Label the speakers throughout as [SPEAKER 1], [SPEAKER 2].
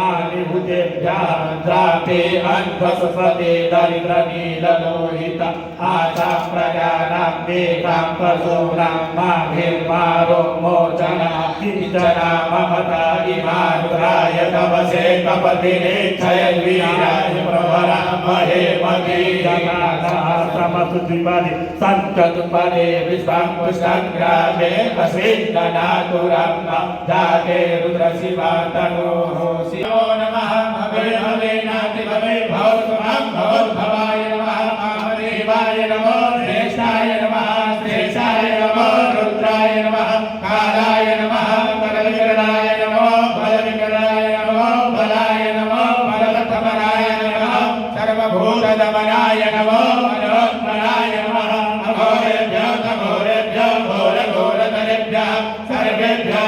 [SPEAKER 1] आनिभूतेभ्यः द्राते अन्वसपते दरिद्रनीललोहित आशा प्रजानां वेदां पशूनां माभिर्मारो मोचना किञ्चना ममता इमानुराय तवसे कपतिने क्षयवीराय प्रवरामहे मदीयमासमसुद्विपदे सञ्चतुपदे विश्वं पुष्टङ्ग्रामे अश्विन्दनातुरं जाते रुद्रशिवातनोः शिवो नमः भवे भवे नाति भवे भवतुमं भवद्भवाय नमः महादेवाय नमो श्रेष्ठाय नमः श्रेष्ठाय नमो रुद्राय नमः कालाय नमः बलविकराय नमो बलविकराय नमो बलाय नमो बलवत्तमनाय नमः सर्वभूतदमनाय नमो मनोन्मनाय नमः अघोरेभ्यो घोरेभ्यो घोरघोरतरेभ्यः सर्वेभ्यः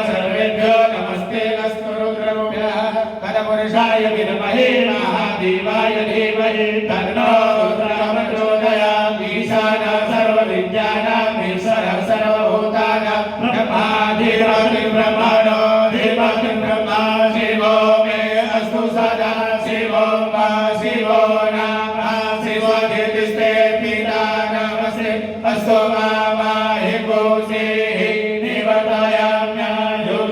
[SPEAKER 1] सर्वेभ्यो नमस्ते अस्तु रुद्ररूपिणः पदपुरुषाय विद्महे महादेवाय धीमहि तन्नो रुद्रः प्रचोदयात् ईशानः सर्वविद्यानां ईश्वरः सर्वभूतानां ब्रह्माधिपतिर्ब्रह्मणो धिपतिं ब्रह्मा शिवो मे अस्तु सदा शिवो मा शिवो नाम शिवो कीर्तिस्ते पिता नमस्ते अस्तु माहि भूषेः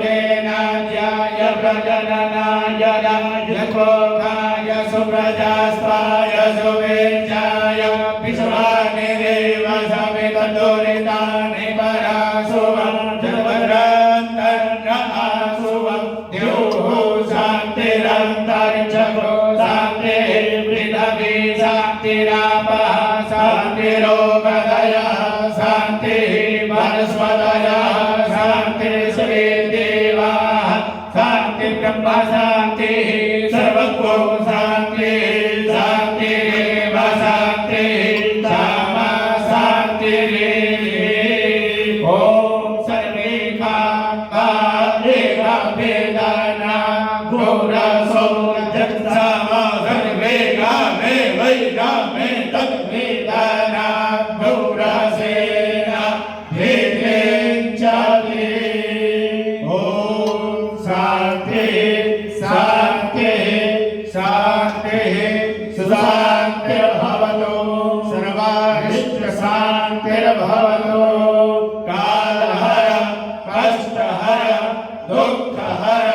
[SPEAKER 1] निवतायाम्यायुगेनाद्याय प्रजननाय राजकोकाय सुप्रजास्ताय सुवेचाय विश्वानिदेव सवितदुरितानि परासुवं जगद्रन्तर्नआसुवं द्युः शान्तिरन्तरिक्षको शान्तिः पृथिवी शान्तिरापः शान्तिरोगदयः शान्तिः वनस्पतयः शान्तिः श्रीदेवाः शान्तिः ब्रह्म शान्तिः सर्वतो शान्तिः शान्तिरेव शान्तिः सामा शान्तिरेव ॐ सर्वे कालेका वेदाना घोरसो जगत्सामा सर्वे कामे वै कामे तद्वेदाना घोरसेना भेदेञ्चाले ॐ शान्तिः शान्तिः शान्तिः सुशान्तिर्भवतु सर्वारिष्टशान्तिर्भवतु कालहर कष्टहर दुःखहर